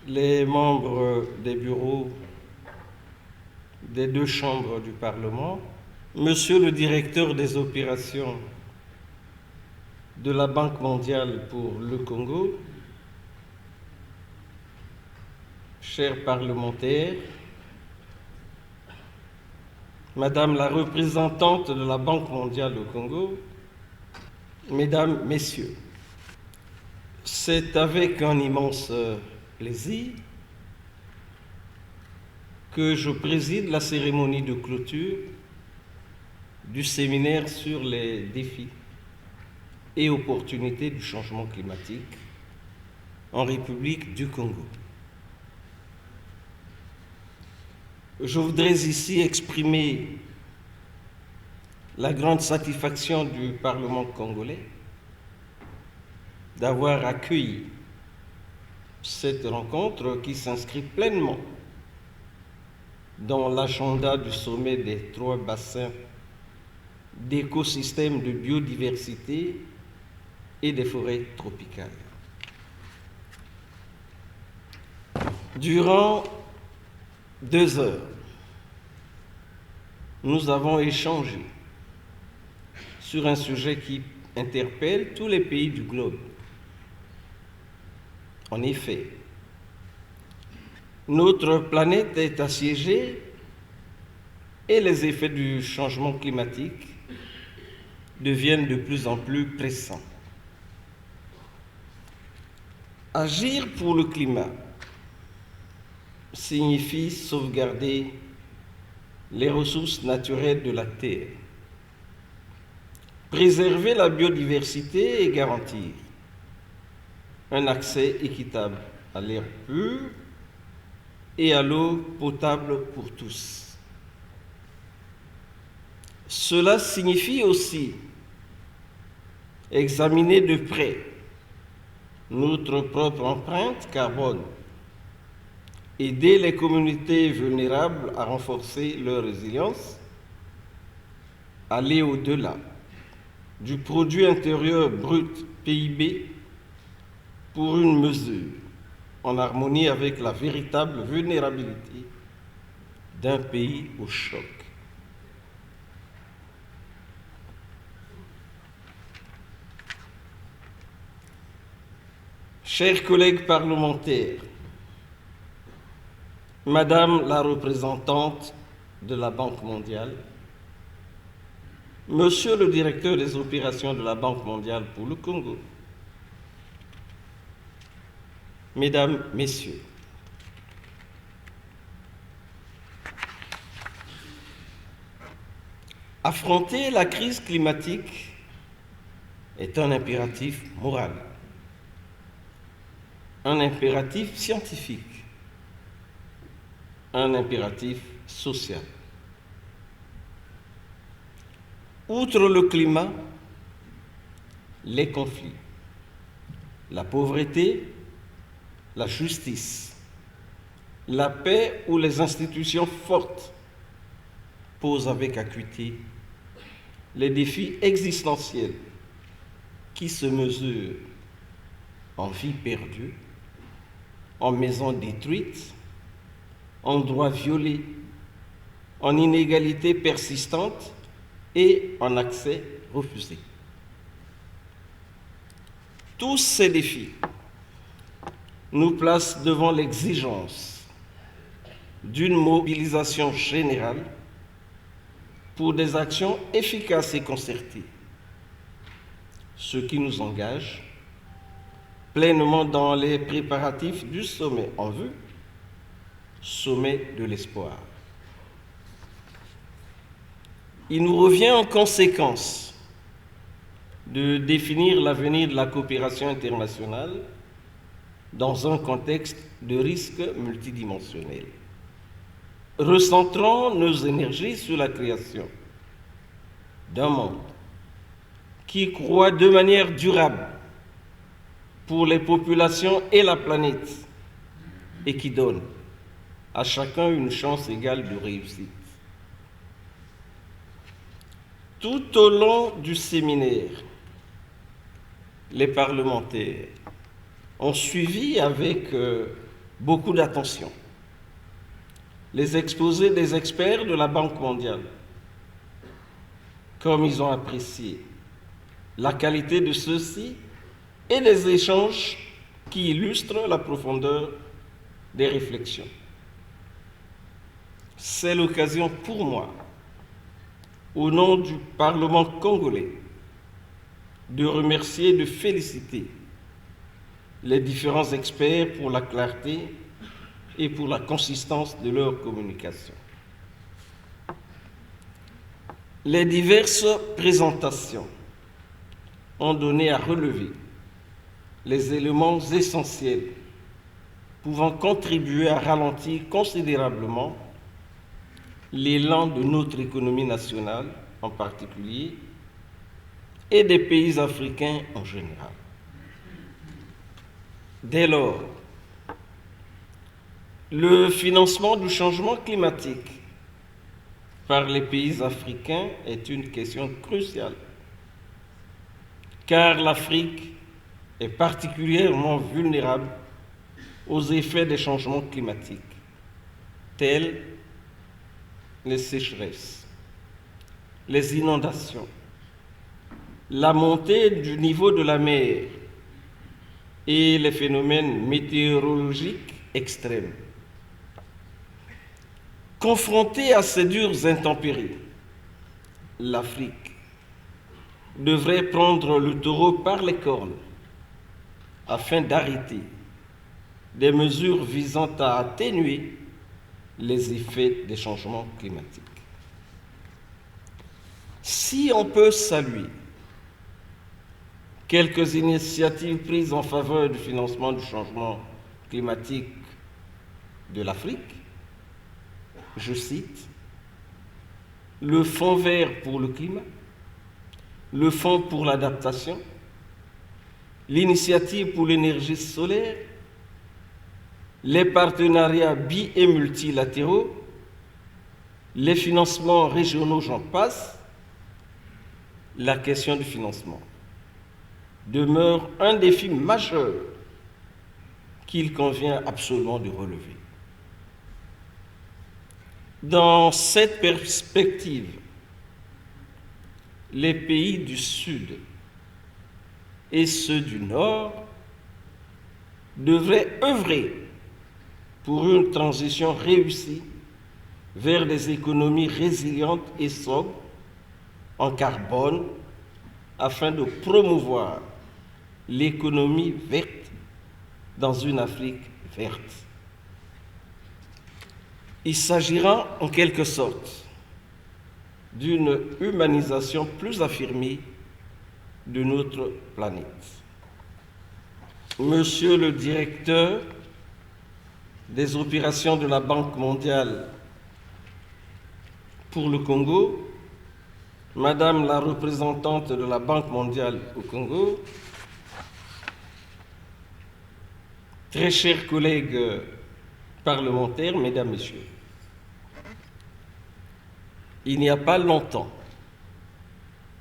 les membres des bureaux des deux chambres du Parlement, Monsieur le directeur des opérations de la Banque mondiale pour le Congo, chers parlementaires, Madame la représentante de la Banque mondiale au Congo, Mesdames, Messieurs, c'est avec un immense plaisir que je préside la cérémonie de clôture du séminaire sur les défis et opportunités du changement climatique en République du Congo. Je voudrais ici exprimer la grande satisfaction du Parlement congolais d'avoir accueilli cette rencontre qui s'inscrit pleinement dans l'agenda du sommet des 3 bassins d'écosystèmes de biodiversité et des forêts tropicales. Durant 2 heures, nous avons échangé sur un sujet qui interpelle tous les pays du globe. En effet, notre planète est assiégée et les effets du changement climatique deviennent de plus en plus pressants. Agir pour le climat signifie sauvegarder les ressources naturelles de la Terre, préserver la biodiversité et garantir un accès équitable à l'air pur et à l'eau potable pour tous. Cela signifie aussi examiner de près notre propre empreinte carbone, aider les communautés vulnérables à renforcer leur résilience, aller au-delà du produit intérieur brut PIB pour une mesure en harmonie avec la véritable vulnérabilité d'un pays au choc. Chers collègues parlementaires, Madame la représentante de la Banque mondiale, Monsieur le directeur des opérations de la Banque mondiale pour le Congo, Mesdames, Messieurs, affronter la crise climatique est un impératif moral, un impératif scientifique, un impératif social. Outre le climat, les conflits, la pauvreté, la justice, la paix ou les institutions fortes posent avec acuité les défis existentiels qui se mesurent en vie perdue, en maisons détruites, en droits violés, en inégalités persistantes et en accès refusé. Tous ces défis nous placent devant l'exigence d'une mobilisation générale pour des actions efficaces et concertées, ce qui nous engage pleinement dans les préparatifs du sommet en vue, sommet de l'espoir. Il nous revient en conséquence de définir l'avenir de la coopération internationale dans un contexte de risque multidimensionnel. Recentrons nos énergies sur la création d'un monde qui croît de manière durable pour les populations et la planète et qui donne à chacun une chance égale de réussite. Tout au long du séminaire, les parlementaires ont suivi avec beaucoup d'attention les exposés des experts de la Banque mondiale, comme ils ont apprécié la qualité de ceux-ci et les échanges qui illustrent la profondeur des réflexions. C'est l'occasion pour moi, au nom du Parlement congolais, de remercier et de féliciter les différents experts pour la clarté et pour la consistance de leur communication. Les diverses présentations ont donné à relever les éléments essentiels pouvant contribuer à ralentir considérablement l'élan de notre économie nationale en particulier et des pays africains en général. Dès lors, le financement du changement climatique par les pays africains est une question cruciale, car l'Afrique est particulièrement vulnérable aux effets des changements climatiques, tels les sécheresses, les inondations, la montée du niveau de la mer et les phénomènes météorologiques extrêmes. Confrontée à ces dures intempéries, l'Afrique devrait prendre le taureau par les cornes afin d'arrêter des mesures visant à atténuer les effets des changements climatiques. Si on peut saluer quelques initiatives prises en faveur du financement du changement climatique de l'Afrique, je cite, le Fonds vert pour le climat, le Fonds pour l'adaptation, l'initiative pour l'énergie solaire, les partenariats bi- et multilatéraux, les financements régionaux, j'en passe, la question du financement demeure un défi majeur qu'il convient absolument de relever. Dans cette perspective, les pays du Sud et ceux du Nord devraient œuvrer pour une transition réussie vers des économies résilientes et sobres en carbone afin de promouvoir l'économie verte dans une Afrique verte. Il s'agira en quelque sorte d'une humanisation plus affirmée de notre planète. Monsieur le directeur des opérations de la Banque mondiale pour le Congo, Madame la représentante de la Banque mondiale au Congo, très chers collègues parlementaires, Mesdames, Messieurs, il n'y a pas longtemps,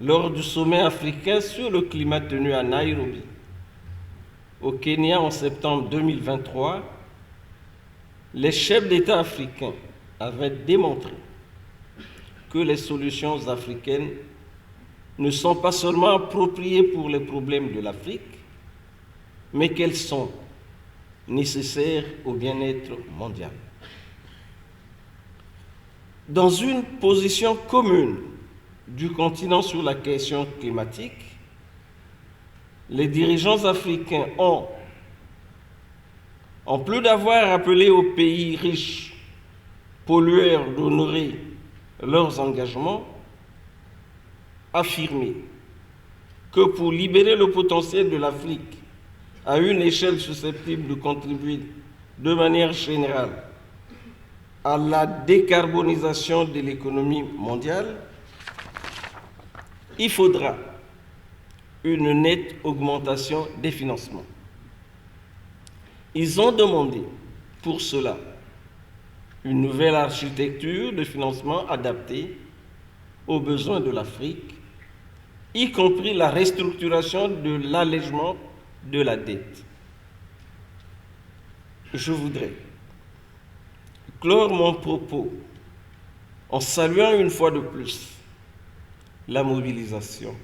lors du sommet africain sur le climat tenu à Nairobi, au Kenya en septembre 2023, les chefs d'État africains avaient démontré que les solutions africaines ne sont pas seulement appropriées pour les problèmes de l'Afrique, mais qu'elles sont nécessaires au bien-être mondial. Dans une position commune du continent sur la question climatique, les dirigeants africains ont, en plus d'avoir appelé aux pays riches pollueurs d'honorer leurs engagements, affirmé que pour libérer le potentiel de l'Afrique à une échelle susceptible de contribuer de manière générale à la décarbonisation de l'économie mondiale, il faudra une nette augmentation des financements. Ils ont demandé pour cela une nouvelle architecture de financement adaptée aux besoins de l'Afrique, y compris la restructuration de l'allègement de la dette. je voudrais clore mon propos en saluant une fois de plus la mobilisation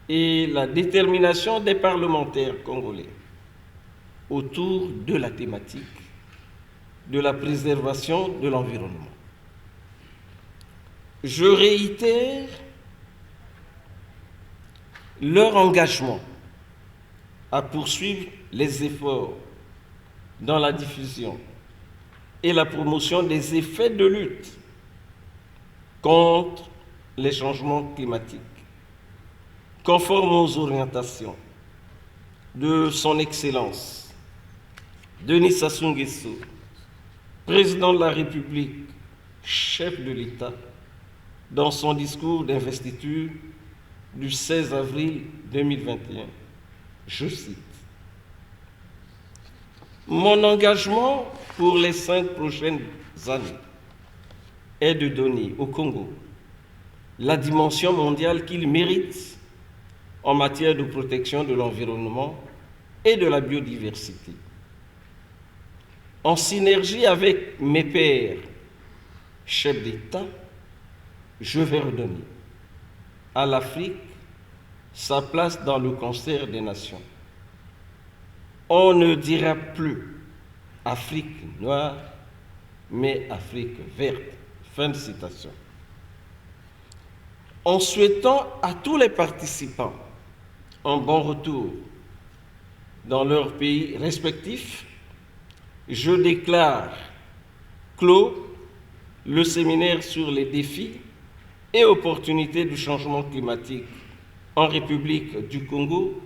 et la détermination des parlementaires congolais autour de la thématique de la préservation de l'environnement. Je réitère leur engagement à poursuivre les efforts dans la diffusion et la promotion des effets de lutte contre les changements climatiques, conforme aux orientations de son Excellence Denis Sassou Nguesso, président de la République, chef de l'État, dans son discours d'investiture du 16 avril 2021. Je cite: « Mon engagement pour les 5 prochaines années est de donner au Congo la dimension mondiale qu'il mérite en matière de protection de l'environnement et de la biodiversité. En synergie avec mes pairs, chefs d'État, je vais redonner à l'Afrique sa place dans le concert des nations. On ne dira plus Afrique noire, mais Afrique verte. » Fin de citation. En souhaitant à tous les participants un bon retour dans leurs pays respectifs, je déclare clos le séminaire sur les défis et opportunités du changement climatique en République du Congo